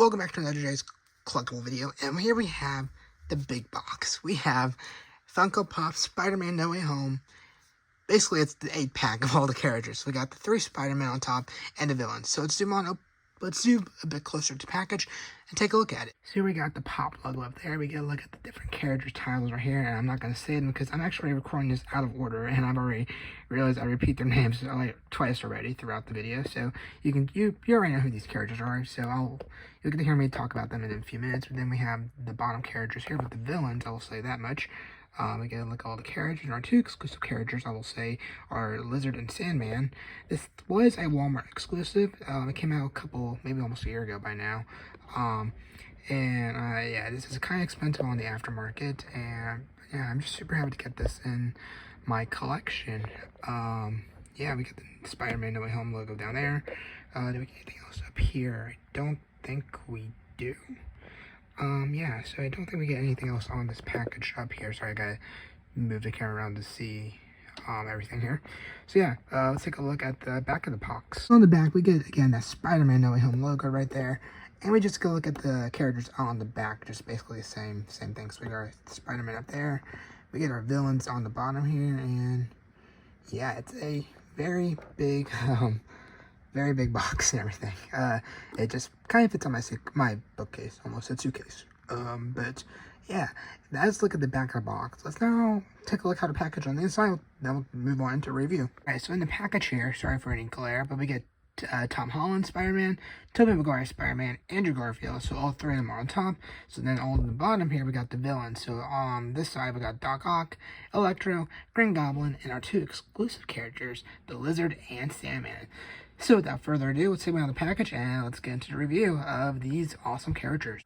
Welcome back to another today's collectible video, and here we have the big box. We have Funko Pop Spider-Man No Way Home. Basically, it's the 8-pack of all the characters. We got the 3 Spider-Man on top and the villains. So let's zoom a bit closer to the package and take a look at it. So here we got the Pop logo up there. We get a look at the different characters titles right here, and I'm not going to say them because I'm actually recording this out of order, and I've already realized I repeat their names like twice already throughout the video. So you already know who these characters are. So you'll get to hear me talk about them in a few minutes. But then we have the bottom characters here with the villains. I will say that much. We get a look at all the characters. Our 2 exclusive characters, I will say, are Lizard and Sandman. This was a Walmart exclusive. It came out maybe almost a year ago by now. Yeah, this is kind of expensive on the aftermarket, and yeah, I'm just super happy to get this in my collection. Yeah, we got the Spider-Man No Way Home logo down there. Do we get anything else up here? I don't think we do. Yeah, so I don't think we get anything else on this package up here. Sorry, I gotta move the camera around to see everything here. So yeah, let's take a look at the back of the box. On the back, we get, again, that Spider-Man No Way Home logo right there. And we just go look at the characters on the back, just basically the same thing. So we got Spider-Man up there. We get our villains on the bottom here, and yeah, it's a very big box and everything. It just kind of fits on my bookcase, almost a suitcase. But yeah, let's look at the back of the box. Let's now take a look at the package on the inside. Then we'll move on to review. Alright, so in the package here, sorry for any glare, but we get Tom Holland Spider-Man, Tobey Maguire Spider-Man, Andrew Garfield. So all 3 of them are on top. So then all on the bottom here, we got the villains. So on this side, we got Doc Ock, Electro, Green Goblin, and our 2 exclusive characters, the Lizard and Sandman. So without further ado, let's take on the package and let's get into the review of these awesome characters.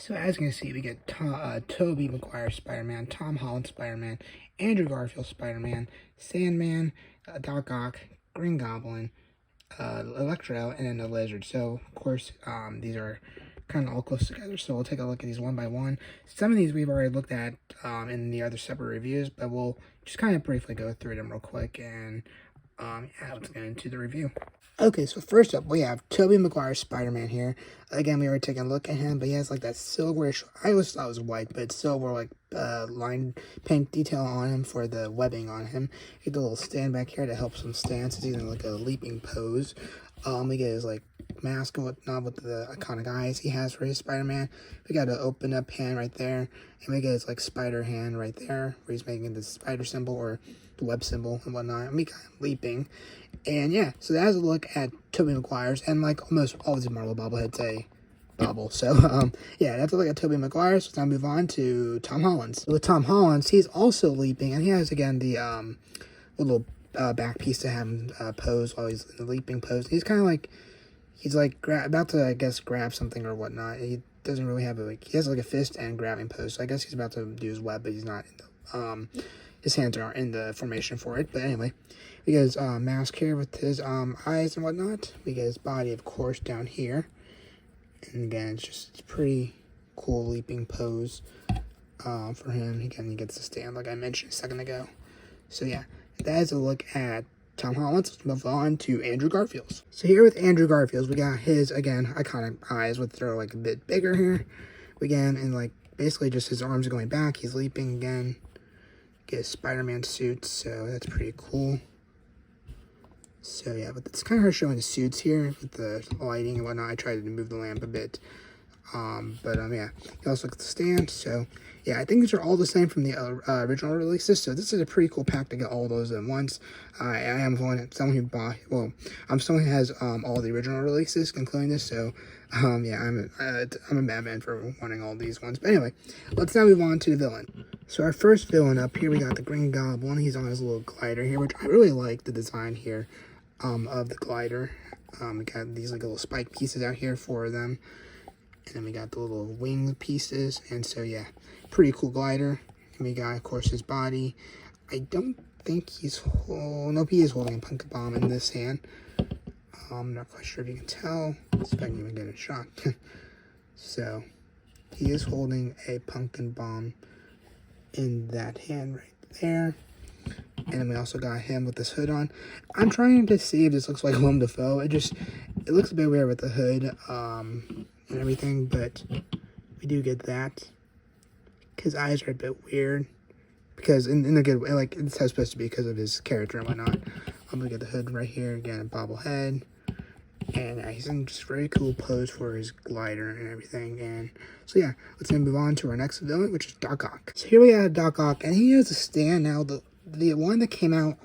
So as you can see, we get Tobey Maguire Spider-Man, Tom Holland Spider-Man, Andrew Garfield Spider-Man, Sandman, Doc Ock, Green Goblin, Electro, and then the Lizard. So of course, these are kind of all close together, so we'll take a look at these one by one. Some of these we've already looked at in the other separate reviews, but we'll just kind of briefly go through them real quick, and yeah, let's get into the review. Okay, so first up, we have Tobey Maguire Spider-Man here. Again, we already taken a look at him, but he has like that silverish, I always thought it was white, but it's silver, like line paint detail on him for the webbing on him. You get the little stand back here that helps him stand, so he's in like a leaping pose. We get his like mask and whatnot with the iconic eyes he has for his Spider-Man. We got an open up hand right there, and we get his like spider hand right there, where he's making the spider symbol or the web symbol and whatnot. And we kind of leaping. And yeah, so that has a look at Tobey Maguire's, and like almost all of these Marvel bobbleheads say bubble. So yeah, that's a look at Tobey Maguire's. So let's now move on to Tom Holland's. With Tom Holland's, he's also leaping, and he has again the little back piece to have him pose while he's in the leaping pose. He's kind of like, he's like about to, I guess, grab something or whatnot. He doesn't really have he has like a fist and grabbing pose. So I guess he's about to do his web, but he's not in the, his hands aren't in the formation for it. But anyway, we get his mask here with his eyes and whatnot. We get his body, of course, down here. And again, it's pretty cool leaping pose for him. Again, he gets the stand like I mentioned a second ago. So yeah, that is a look at Tom Holland. Let's move on to Andrew Garfield's. So here with Andrew Garfield's, we got his, again, iconic eyes, with they're like a bit bigger here. Again, and like basically just his arms are going back. He's leaping again. Get his Spider-Man suit, so that's pretty cool. So yeah, but it's kind of hard showing the suits here with the lighting and whatnot. I tried to move the lamp a bit. Yeah, you also look at the stand. So yeah, I think these are all the same from the original releases. So this is a pretty cool pack to get all those at once. I am someone who bought, well, I'm someone who has all the original releases, including this. So yeah, I'm a madman for wanting all these ones. But anyway, let's now move on to the villain. So our first villain up here, we got the Green Goblin. He's on his little glider here, which I really like the design here of the glider. We got these like little spike pieces out here for them. And then we got the little wing pieces. And so, yeah, pretty cool glider. And we got, of course, his body. I don't think he's... nope, he is holding a pumpkin bomb in this hand. I'm not quite sure if you can tell. Let's see if I can even get a shot. So, he is holding a pumpkin bomb in that hand right there. And then we also got him with this hood on. I'm trying to see if this looks like Willem Dafoe. It looks a bit weird with the hood. and everything, but we do get that. His eyes are a bit weird, because in a good way, like, it's how it's supposed to be because of his character and whatnot. I'm gonna get the hood right here, again, a bobblehead. And he's in just very cool pose for his glider and everything. And so yeah, let's then move on to our next villain, which is Doc Ock. So here we have Doc Ock, and he has a stand now. The one that came out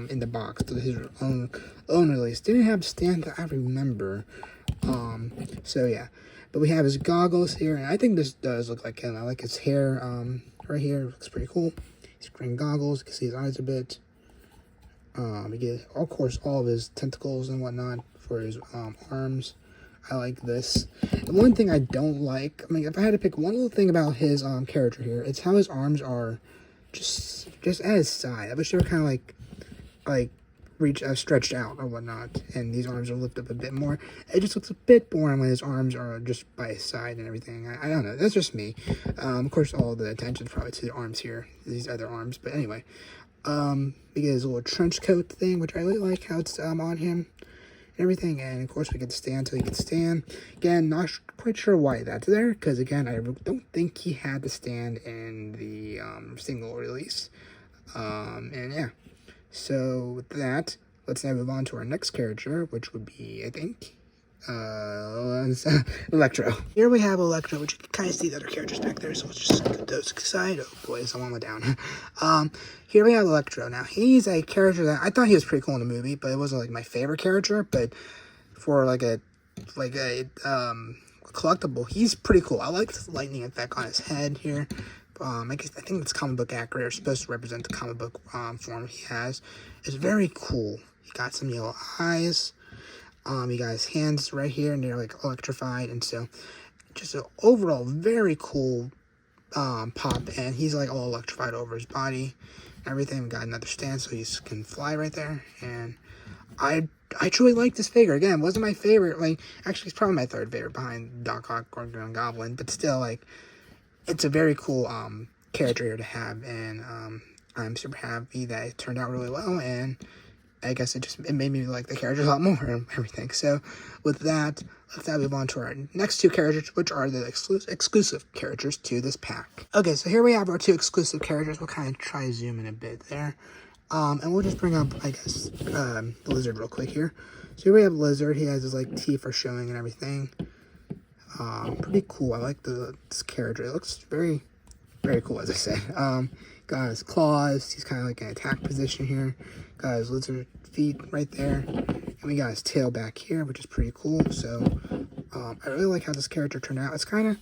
in the box, his own release, didn't have a stand that I remember. So yeah, but we have his goggles here, and I think this does look like him. I like his hair right here. It looks pretty cool. He's green goggles. You can see his eyes a bit. We get, of course, all of his tentacles and whatnot for his arms. I like this. The one thing I don't like, I mean, if I had to pick one little thing about his character here, it's how his arms are just at his side. I wish they were kind of like stretched out or whatnot, and these arms are lifted up a bit more. It just looks a bit boring when his arms are just by his side and everything. I don't know. That's just me. Of course, all the attention's probably to the arms here, these other arms. But anyway, we get his little trench coat thing, which I really like how it's on him and everything. And of course, we get the stand so he can stand. Again, not quite sure why that's there, because again, I don't think he had the stand in the single release. And yeah. So with that, let's now move on to our next character, which would be, I think, Electro. Here we have Electro, which you can kind of see the other characters back there, so let's just get those aside. Oh boy, someone went down. Here we have Electro. Now, he's a character that I thought he was pretty cool in the movie, but it wasn't like my favorite character. But for like a collectible, he's pretty cool. I like the lightning effect on his head here. I think it's comic book accurate, or supposed to represent the comic book form he has. It's very cool. He got some yellow eyes. He got his hands right here, and they're like electrified, and so just an overall very cool pop. And he's like all electrified over his body, and everything. We got another stand, so he can fly right there. And I truly like this figure. Again, it wasn't my favorite. Like, actually, it's probably my third favorite behind Doc Ock or Green Goblin, but still, like, it's a very cool character here to have, and I'm super happy that it turned out really well. And I guess it made me like the characters a lot more and everything. So with that, let's now move on to our next two characters, which are the exclusive characters to this pack. Okay, so here we have our two exclusive characters. We'll kind of try to zoom in a bit there. And we'll just bring up, I guess, the Lizard real quick here. So here we have Lizard. He has his like teeth are showing and everything. Pretty cool. I like this character. It looks very, very cool, as I said. Got his claws. He's kind of like in attack position here. Got his lizard feet right there. And we got his tail back here, which is pretty cool. So, I really like how this character turned out. It's kind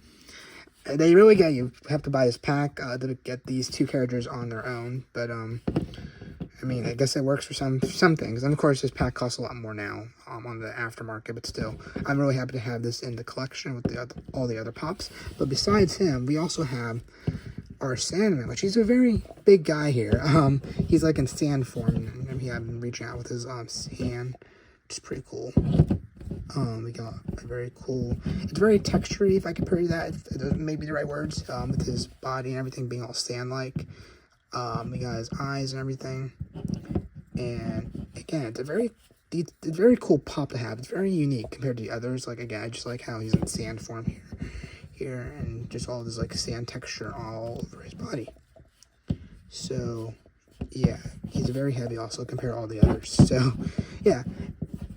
of, they really get, you have to buy this pack to get these two characters on their own. But, I mean, I guess it works for some things. And of course, this pack costs a lot more now on the aftermarket, but still, I'm really happy to have this in the collection with all the other pops. But besides him, we also have our Sandman, which he's a very big guy here. He's like in stand form, and he had been reaching out with his hand, which is pretty cool. We got a very cool, it's very textury, if I can put that, if it doesn't maybe the right words, with his body and everything being all sand-like. We got his eyes and everything. And again, it's a very cool pop to have. It's very unique compared to the others. Like, again, I just like how he's in sand form here, and just all this like sand texture all over his body. So yeah, he's very heavy also compared to all the others. So yeah,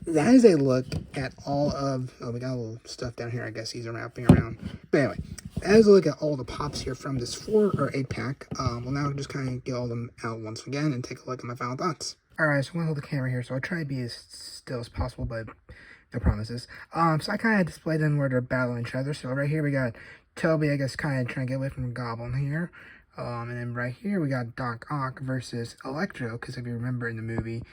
that is a look at all of, oh, we got a little stuff down here. I guess he's wrapping around. But anyway, that is a look at all the pops here from this 4 or 8 pack. We'll now just kind of get all of them out once again and take a look at my final thoughts. Alright, so I'm going to hold the camera here, so I'll try to be as still as possible, but no promises. So I kind of displayed them where they're battling each other. So right here we got Toby, I guess, kind of trying to get away from Goblin here. And then right here we got Doc Ock versus Electro, because if you remember in the movie,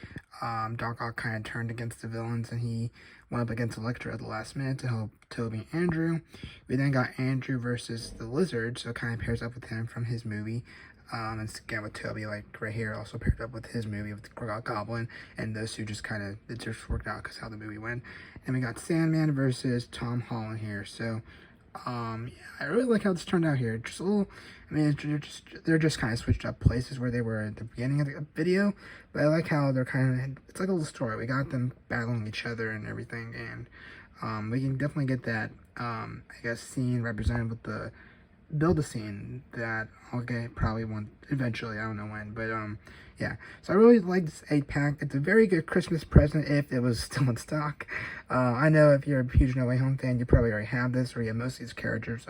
Doc Ock kind of turned against the villains, and he went up against Electro at the last minute to help Toby and Andrew. We then got Andrew versus the Lizard, so it kind of pairs up with him from his movie. And again with Toby, like right here, also paired up with his movie with Goblin, and those two just kind of, it just worked out because how the movie went. And we got Sandman versus Tom Holland here. So, yeah, I really like how this turned out here. Just a little, I mean, they're just kind of switched up places where they were at the beginning of the video, but I like how they're kind of, it's like a little story. We got them battling each other and everything, and we can definitely get that I guess, scene represented with the Build-A-Scene that I'll get probably one eventually. I don't know when, but yeah. So I really like this 8-pack. It's a very good Christmas present if it was still in stock. I know if you're a huge No Way Home fan, you probably already have this or you have most of these characters.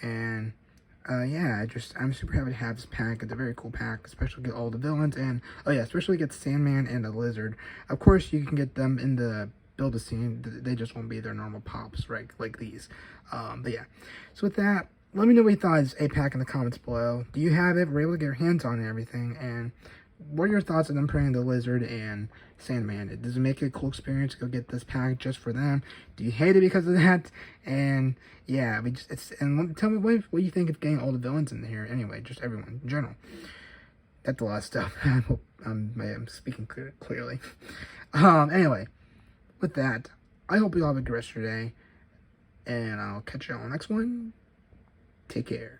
And yeah, I'm super happy to have this pack. It's a very cool pack, especially get all the villains and oh yeah, especially get Sandman and the Lizard. Of course, you can get them in the Build-A-Scene. They just won't be their normal pops, right? Like these. But yeah. So with that, let me know what you thought of this 8-pack in the comments below. Do you have it? Were you able to get your hands on it and everything? And what are your thoughts on them putting the Lizard and Sandman? Does it make it a cool experience to go get this pack just for them? Do you hate it because of that? And yeah, tell me what you think of getting all the villains in here. Anyway, just everyone in general. That's a lot of stuff. I hope I'm speaking clearly. Anyway, with that, I hope you all have a good rest of your day, and I'll catch you on the next one. Take care.